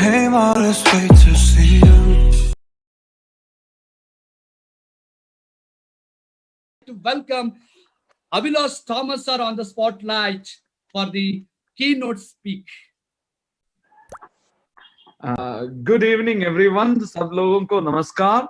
came all this way to see you. To welcome Abhilash Thomas sir on the spotlight for the keynote speak. Good evening everyone, सब लोगों को नमस्कार।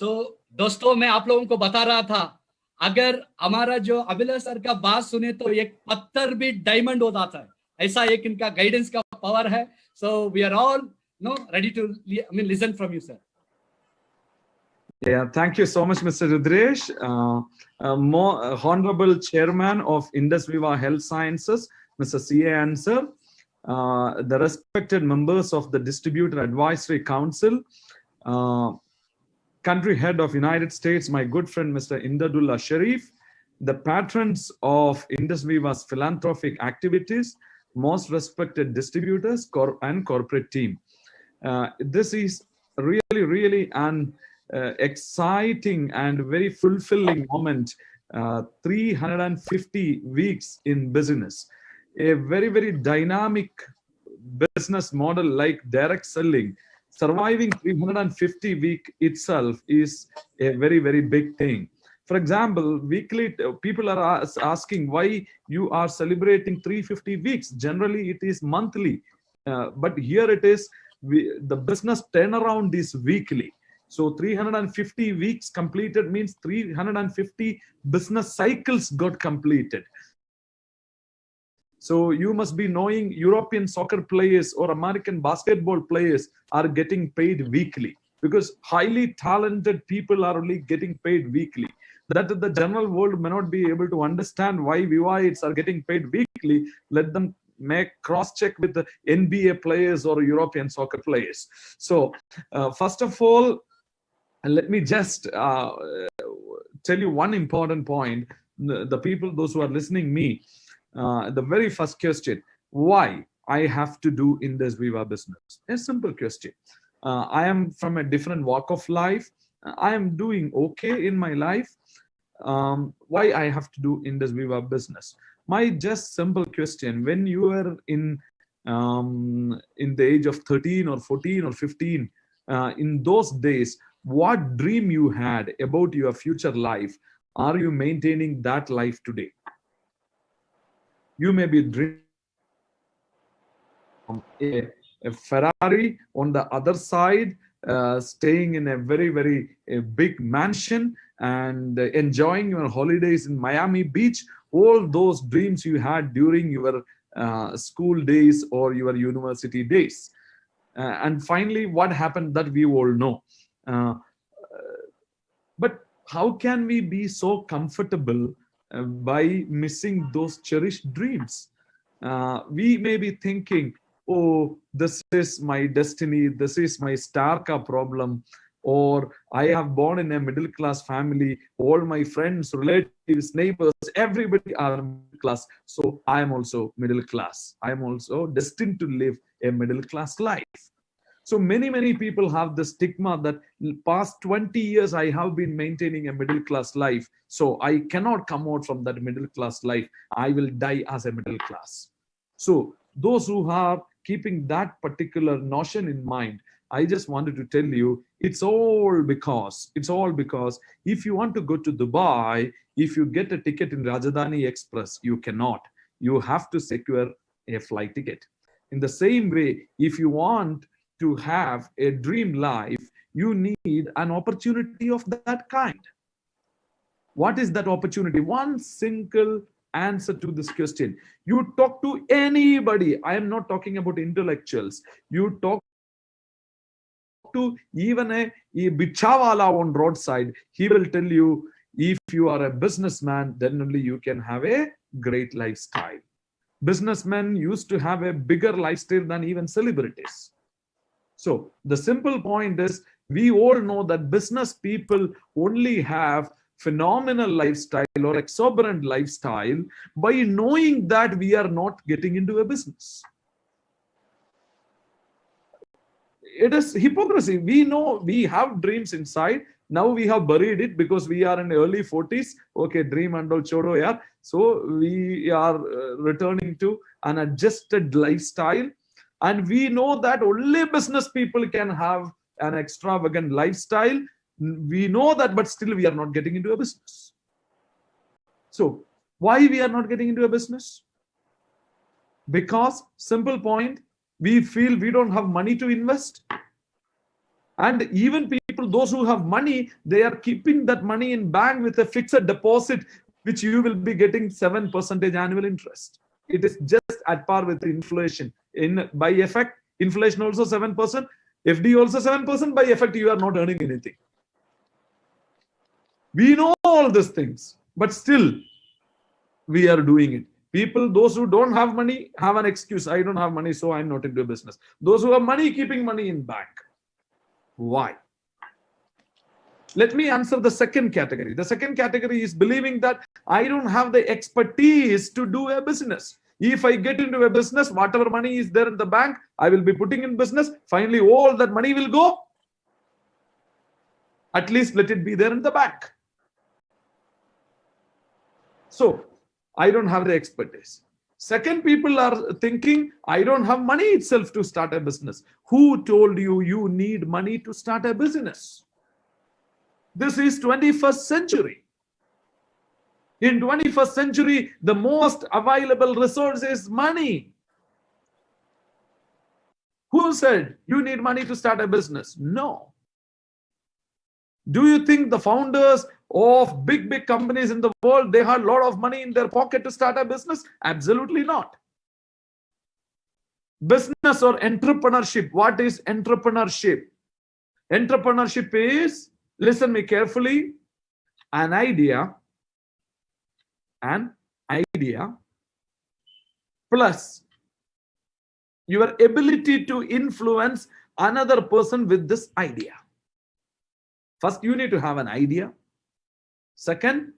तो दोस्तों, मैं आप लोगों को बता रहा था, अगर हमारा जो अभिलाष सर का बात सुने तो एक पत्थर भी डायमंड हो जाता है, ऐसा एक इनका गाइडेंस का पावर है। So we are all ready to listen from you, sir. Yeah, thank you so much, Mr. Rudresh. Honorable Chairman of Indus Viva Health Sciences, Mr. C.A. Answer, the respected members of the Distributor Advisory Council, country head of United States, my good friend, Mr. Imdadullah Sharif, the patrons of Indus Viva's philanthropic activities, most respected distributors and corporate team. This is really an exciting and very fulfilling moment. 350 weeks in business, a very dynamic business model like direct selling. Surviving 350 week itself is a very big thing. For example, weekly people are asking why you are celebrating 350 weeks. Generally it is monthly, but here it is, the business turnaround is weekly. So 350 weeks completed means 350 business cycles got completed. So you must be knowing European soccer players or American basketball players are getting paid weekly, because highly talented people are only getting paid weekly. That the general world may not be able to understand why Vivites are getting paid weekly. Let them make cross-check with the NBA players or European soccer players. So first of all, let me just tell you one important point. The people, those who are listening me, the very first question, why I have to do Indus Viva business? A simple question. I am from a different walk of life. I am doing okay in my life. Why I have to do Indus Viva business? My just simple question, when you are in the age of 13 or 14 or 15, in those days, what dream you had about your future life, are you maintaining that life today? You may be dreaming a Ferrari, on the other side, staying in a very big mansion and enjoying your holidays in Miami Beach. All those dreams you had during your school days or your university days. And finally, what happened, that we all know. But how can we be so comfortable by missing those cherished dreams? we may be thinking, oh, this is my destiny, this is my starka problem, or I have born in a middle class family, all my friends, relatives, neighbors, everybody are middle class, so I am also middle class. I am also destined to live a middle class life. So many people have the stigma that past 20 years I have been maintaining a middle class life, so I cannot come out from that middle class life. I will die as a middle class. So those who are keeping that particular notion in mind, I just wanted to tell you, it's all because if you want to go to Dubai, if you get a ticket in Rajdhani Express, you cannot. You have to secure a flight ticket. In the same way, if you want to have a dream life, you need an opportunity of that kind. What is that opportunity? One single answer to this question. You talk to anybody. I am not talking about intellectuals. You talk to even a bichawala on roadside. He will tell you, if you are a businessman, then only you can have a great lifestyle. Businessmen used to have a bigger lifestyle than even celebrities. So the simple point is, we all know that business people only have phenomenal lifestyle or exuberant lifestyle by knowing that we are not getting into a business. It is hypocrisy. We know we have dreams inside. Now we have buried it because we are in the early 40s. Okay, dream and all chodo yaar. So we are returning to an adjusted lifestyle. And we know that only business people can have an extravagant lifestyle. We know that, but still we are not getting into a business. So why we are not getting into a business? Because, simple point, we feel we don't have money to invest. And even people, those who have money, they are keeping that money in bank with a fixed deposit, which you will be getting 7% annual interest. It is just at par with inflation. By effect, inflation also 7%, FD also 7%. By effect, you are not earning anything. We know all these things, but still we are doing it. People, those who don't have money, have an excuse. I don't have money, so I'm not into a business. Those who have money, keeping money in bank. Why? Let me answer the second category. The second category is believing that I don't have the expertise to do a business. If I get into a business, whatever money is there in the bank, I will be putting in business. Finally, all that money will go. At least let it be there in the bank. So, I don't have the expertise. Second, people are thinking, I don't have money itself to start a business. Who told you you need money to start a business? This is 21st century. In 21st century, the most available resource is money. Who said you need money to start a business? No. Do you think the founders of big companies in the world, they had a lot of money in their pocket to start a business? Absolutely not. Business or entrepreneurship. What is entrepreneurship? Entrepreneurship is, listen me carefully, an idea plus your ability to influence another person with this idea. First, you need to have an idea. Second,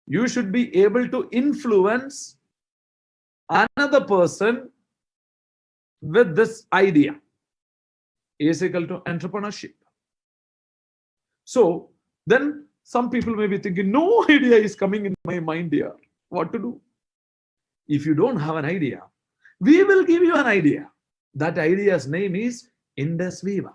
you should be able to influence another person with this idea. Is equal to entrepreneurship. So then some people may be thinking, no idea is coming in my mind here. What to do? If you don't have an idea, we will give you an idea. That idea's name is Indus Viva.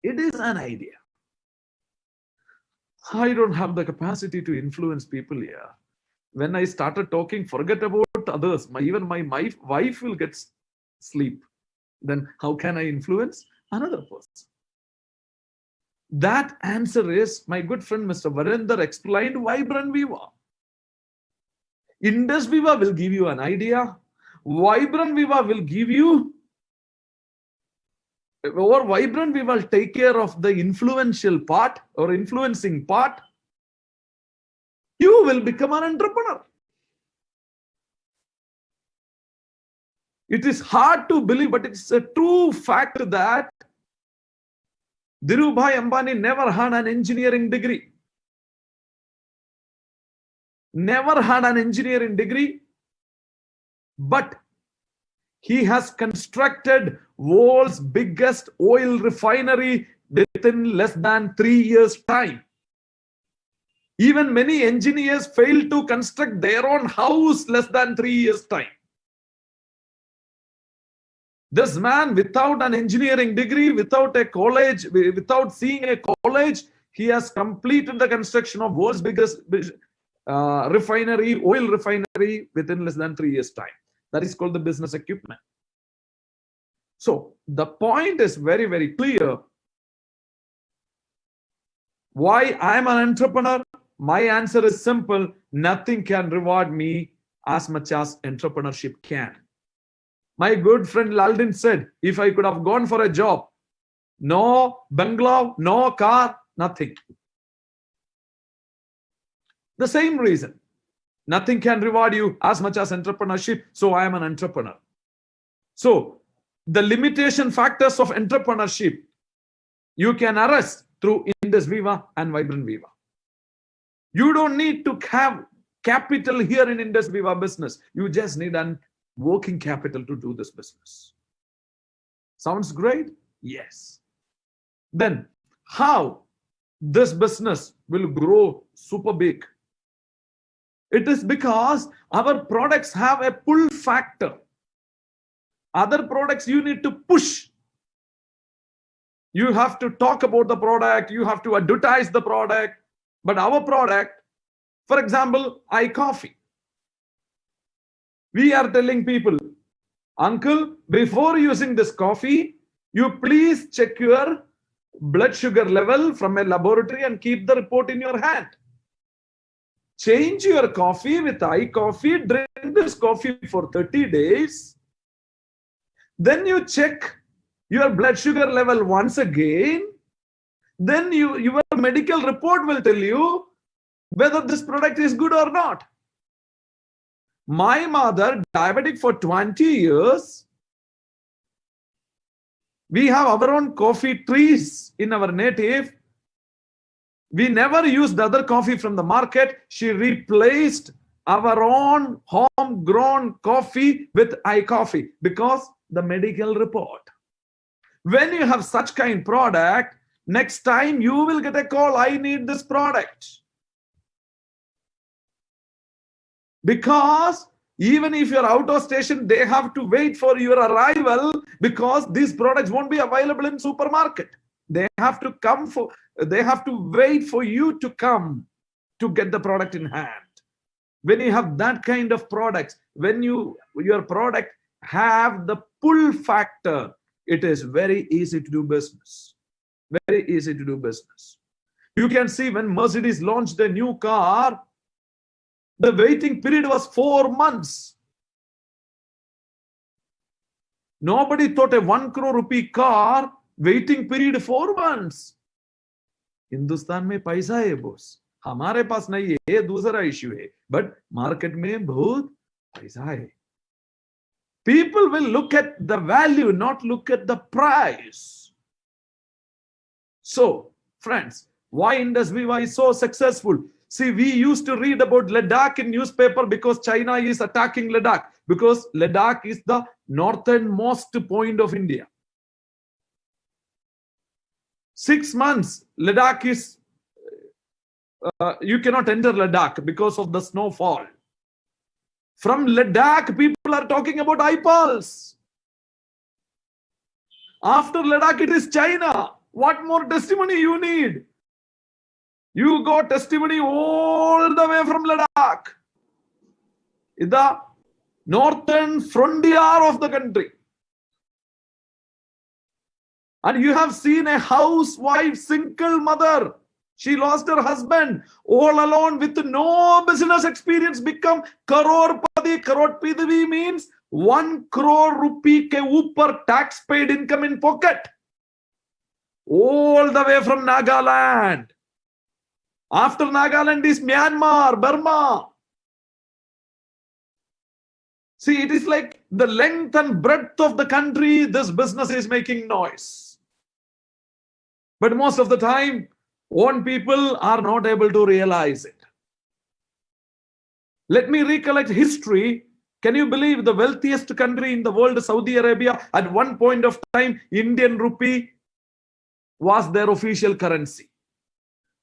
It is an idea. I don't have the capacity to influence people here. When I started talking, forget about others. Even my wife will get sleep. Then how can I influence another person? That answer is, my good friend Mr. Varinder explained, Vibrant Viva. Indus Viva will give you an idea. Vibrant Viva will give you, or Vibrant Viva will take care of the influential part or influencing part. You will become an entrepreneur. It is hard to believe, but it's a true fact that Dhirubhai Ambani never had an engineering degree. Never had an engineering degree, but he has constructed world's biggest oil refinery within less than 3 years' time. Even many engineers fail to construct their own house less than 3 years' time. This man, without an engineering degree, without a college, without seeing a college, he has completed the construction of world's biggest refinery, oil refinery, within less than 3 years' time. That is called the business acumen. So the point is very, very clear. Why I am an entrepreneur? My answer is simple. Nothing can reward me as much as entrepreneurship can. My good friend Laldin said, if I could have gone for a job, no bungalow, no car, nothing. The same reason. Nothing can reward you as much as entrepreneurship, so I am an entrepreneur. So, the limitation factors of entrepreneurship, you can arrest through Indus Viva and Vibrant Viva. You don't need to have capital here in Indus Viva business. You just need an working capital to do this business. Sounds great? Yes. Then, how this business will grow super big? It is because our products have a pull factor. Other products you need to push. You have to talk about the product, you have to advertise the product. But our product, for example, iCoffee. We are telling people, uncle, before using this coffee, you please check your blood sugar level from a laboratory and keep the report in your hand. Change your coffee with iCoffee, drink this coffee for 30 days. Then you check your blood sugar level once again. Then your medical report will tell you whether this product is good or not. My mother, diabetic for 20 years, we have our own coffee trees in our native. We never used the other coffee from the market. She replaced our own homegrown coffee with iCoffee because the medical report. When you have such kind product, next time you will get a call, I need this product. Because even if you're out of station, they have to wait for your arrival because these products won't be available in supermarket. They have to wait for you to come to get the product in hand. When you have that kind of products, when your product have the pull factor, it is very easy to do business. Very easy to do business. You can see when Mercedes launched a new car, the waiting period was 4 months. Nobody thought a 1 crore rupee car, waiting period 4 months. Hindustan में पैसा है बोस, हमारे पास नहीं है, ये दूसरा issue है, but market में बहुत पैसा है. People will look at the value, not look at the price. So, friends, why Indus Viva is so successful? See, we used to read about Ladakh in newspaper because China is attacking Ladakh, because Ladakh is the northernmost point of India. 6 months, Ladakh is, you cannot enter Ladakh because of the snowfall. From Ladakh, people are talking about eyeballs. After Ladakh, it is China. What more testimony you need? You got testimony all the way from Ladakh. The northern frontier of the country. And you have seen a housewife, single mother. She lost her husband, all alone with no business experience, become crorepati. Crorepati means 1 crore rupee ke upar tax paid income in pocket. All the way from Nagaland. After Nagaland is Myanmar, Burma. See, it is like the length and breadth of the country, this business is making noise. But most of the time, own people are not able to realize it. Let me recollect history. Can you believe the wealthiest country in the world, Saudi Arabia, at one point of time, Indian rupee was their official currency.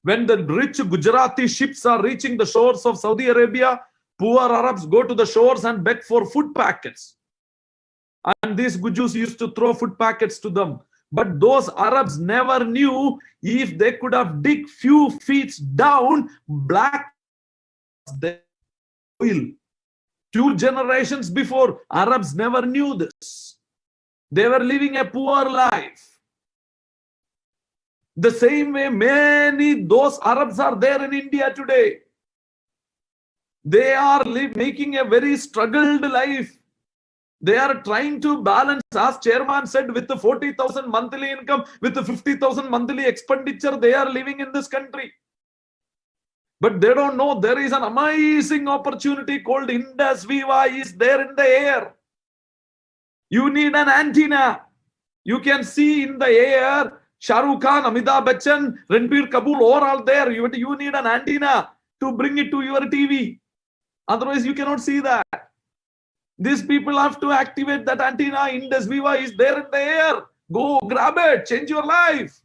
When the rich Gujarati ships are reaching the shores of Saudi Arabia, poor Arabs go to the shores and beg for food packets. And these Gujus used to throw food packets to them. But those Arabs never knew if they could have dig few feet down, black oil. 2 generations before, Arabs never knew this. They were living a poor life. The same way many those Arabs are there in India today. They are making a very struggled life. They are trying to balance, as chairman said, with the 40,000 monthly income, with the 50,000 monthly expenditure, they are living in this country. But they don't know there is an amazing opportunity called Indus Viva is there in the air. You need an antenna. You can see in the air, Shah Rukh Khan, Amitabh Bachchan, Ranbir Kapoor, all there. You need an antenna to bring it to your TV. Otherwise, you cannot see that. These people have to activate that antenna. Indus Viva is there in the air. Go grab it. Change your life.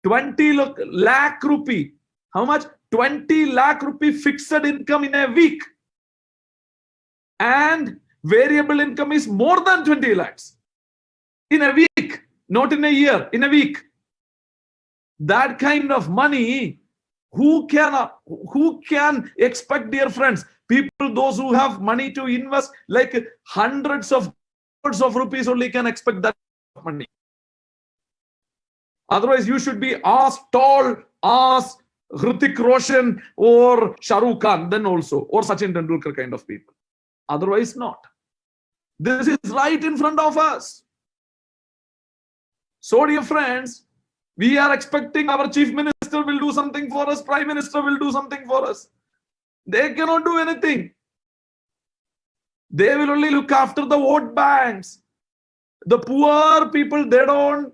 20 lakh rupee. How much? 20 lakh rupee fixed income in a week. And variable income is more than 20 lakhs. In a week. Not in a year. In a week. That kind of money, who can expect, dear friends? People, those who have money to invest, like hundreds of rupees only can expect that money. Otherwise, you should be as tall as Hrithik Roshan or Shah Rukh Khan, then also, or Sachin Tendulkar kind of people. Otherwise, not. This is right in front of us. So, dear friends, we are expecting our chief minister will do something for us, prime minister will do something for us. They cannot do anything. They will only look after the vote banks. The poor people, they don't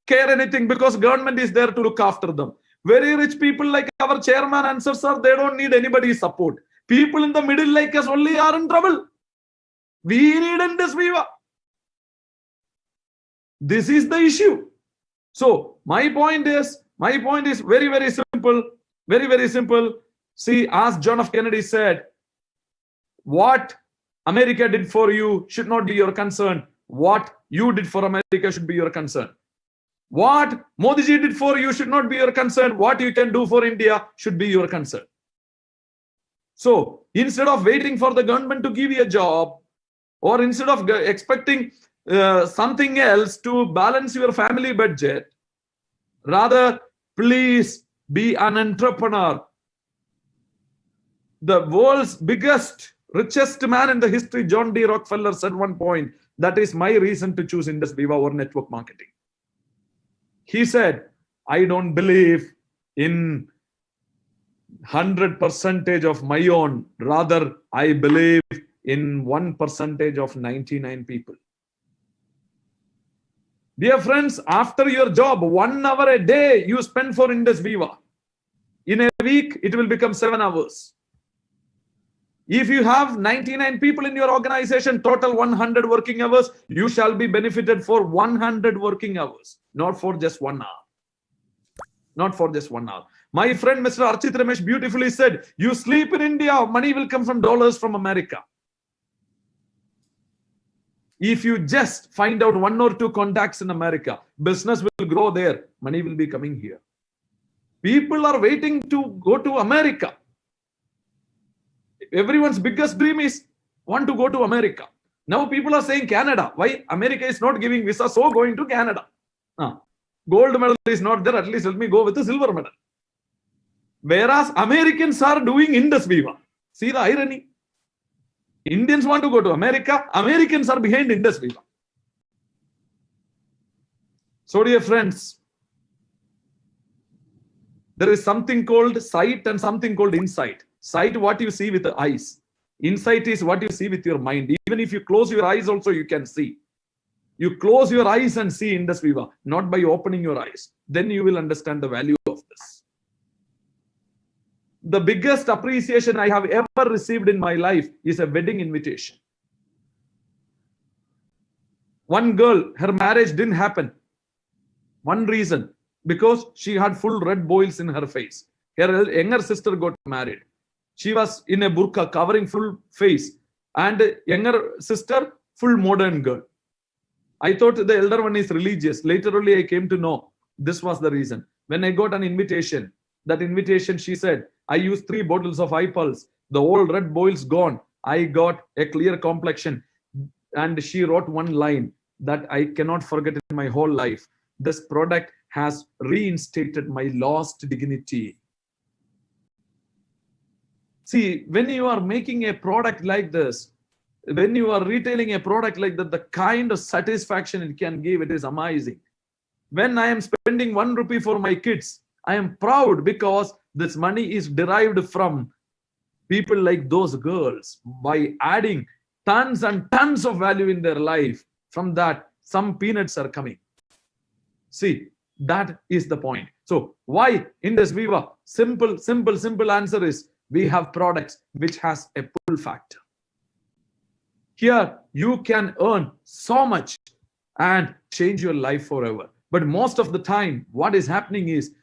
care anything because government is there to look after them. Very rich people like our chairman and sir, they don't need anybody's support. People in the middle like us only are in trouble. We need Indus Viva. This is the issue. So my point is very, very simple. Very, very simple. See, as John F. Kennedy said, what America did for you should not be your concern. What you did for America should be your concern. What Modi ji did for you should not be your concern. What you can do for India should be your concern. So instead of waiting for the government to give you a job, or instead of expecting something else to balance your family budget, rather, please be an entrepreneur. The world's biggest, richest man in the history, John D. Rockefeller, said one point, that is my reason to choose Indus Viva or network marketing. He said, I don't believe in 100% of my own. Rather, I believe in 1% of 99 people. Dear friends, after your job, 1 hour a day you spend for Indus Viva. In a week, it will become 7 hours. If you have 99 people in your organization, total 100 working hours, you shall be benefited for 100 working hours, not for just 1 hour. Not for just 1 hour. My friend Mr. Archit Ramesh beautifully said, you sleep in India, money will come from dollars from America. If you just find out 1 or 2 contacts in America, business will grow there, money will be coming here. People are waiting to go to America. Everyone's biggest dream is want to go to America. Now people are saying Canada. Why? America is not giving visa, so going to Canada. Gold medal is not there, at least let me go with the silver medal. Whereas Americans are doing Indus Viva. See the irony. Indians want to go to America. Americans are behind Indus Viva. So dear friends, there is something called sight and something called insight. Sight, what you see with the eyes. Insight is what you see with your mind. Even if you close your eyes also, you can see. You close your eyes and see Indus Viva, not by opening your eyes. Then you will understand the value of this. The biggest appreciation I have ever received in my life is a wedding invitation. One girl, her marriage didn't happen. One reason, because she had full red boils in her face. Her younger sister got married. She was in a burqa covering full face, and younger sister, full modern girl. I thought the elder one is religious. Later only I came to know this was the reason. When I got an invitation, that invitation, she said, I used 3 bottles of iPulse. The old red boils gone. I got a clear complexion. And she wrote one line that I cannot forget in my whole life. This product has reinstated my lost dignity. See, when you are making a product like this, when you are retailing a product like that, the kind of satisfaction it can give, it is amazing. When I am spending 1 rupee for my kids, I am proud because this money is derived from people like those girls. By adding tons and tons of value in their life, from that, some peanuts are coming. See, that is the point. So why Indus Viva? Simple answer is, we have products which has a pull factor. Here you can earn so much and change your life forever. But most of the time, what is happening is,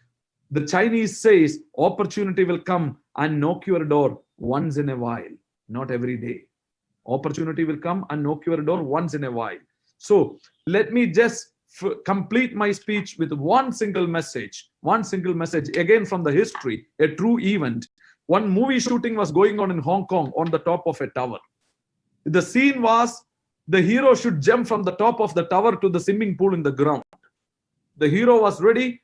the Chinese says opportunity will come and knock your door once in a while, not every day. Opportunity will come and knock your door once in a while. So let me just complete my speech with one single message, again from the history, a true event. One movie shooting was going on in Hong Kong on the top of a tower. The scene was, the hero should jump from the top of the tower to the swimming pool in the ground. The hero was ready.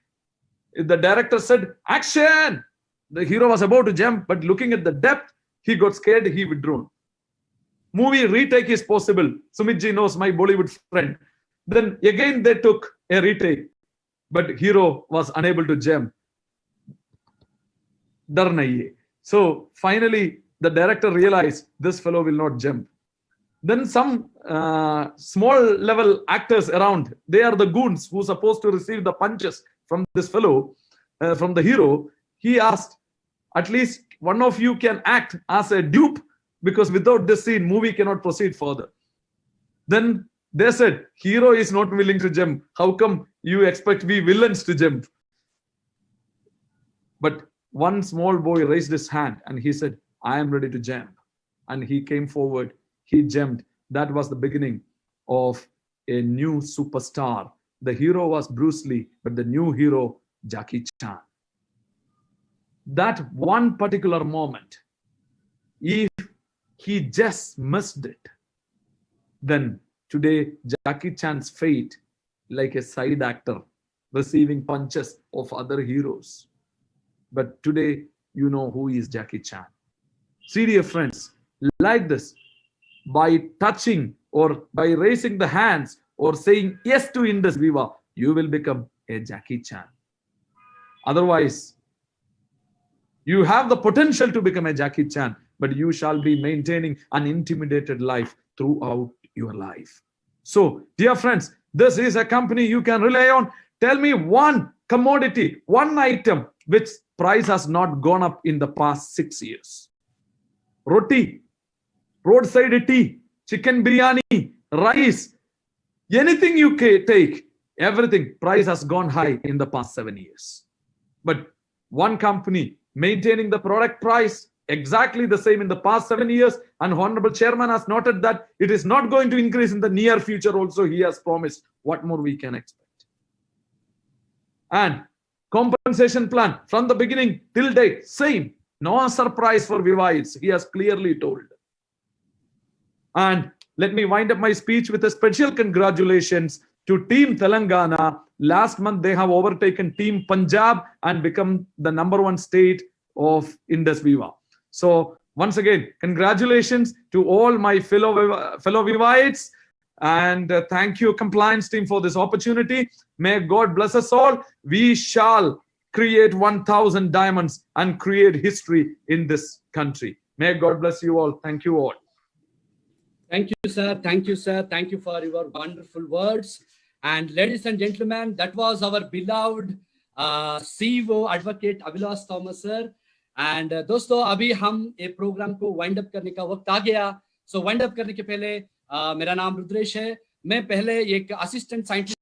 The director said, action! The hero was about to jump, but looking at the depth, he got scared, he withdrew. Movie retake is possible. Sumit ji knows, my Bollywood friend. Then again they took a retake, but hero was unable to jump. Dar nahi hai. So finally, the director realized this fellow will not jump. Then some small level actors around, they are the goons who are supposed to receive the punches from this fellow, from the hero. He asked, at least one of you can act as a dupe, because without this scene, movie cannot proceed further. Then they said, hero is not willing to jump. How come you expect we villains to jump? But one small boy raised his hand and he said, I am ready to jump. And he came forward, he jumped. That was the beginning of a new superstar. The hero was Bruce Lee, but the new hero, Jackie Chan. That one particular moment, if he just missed it, then today Jackie Chan's fate, like a side actor receiving punches of other heroes. But today you know who is Jackie Chan. See, dear friends, like this, by touching or by raising the hands or saying yes to Indus Viva, you will become a Jackie Chan. Otherwise, you have the potential to become a Jackie Chan, but you shall be maintaining an intimidated life throughout your life. So, dear friends, this is a company you can rely on. Tell me one commodity, one item which price has not gone up in the past 6 years. Roti, roadside tea, chicken biryani, rice, anything you take, everything price has gone high in the past 7 years. But one company maintaining the product price exactly the same in the past 7 years, and Honorable Chairman has noted that it is not going to increase in the near future also. He has promised. What more we can expect? And compensation plan from the beginning till date, same. No surprise for Viva. He has clearly told. And let me wind up my speech with a special congratulations to Team Telangana. Last month, they have overtaken Team Punjab and become the #1 state of Indus Viva. So once again, congratulations to all my fellow Vivites. And thank you, compliance team, for this opportunity. May God bless us all. We shall create 1,000 diamonds and create history in this country. May God bless you all. Thank you all. Thank you, sir. Thank you, sir. Thank you for your wonderful words. And ladies and gentlemen, that was our beloved CEO, Advocate Abhilash Thomas, sir. And दोस्तों, अभी हम ये programme को wind up करने का वक्त आ गया. So wind up करने के पहले मेरा नाम रुद्रेश है. मैं पहले एक असिस्टेंट साइंटिस्ट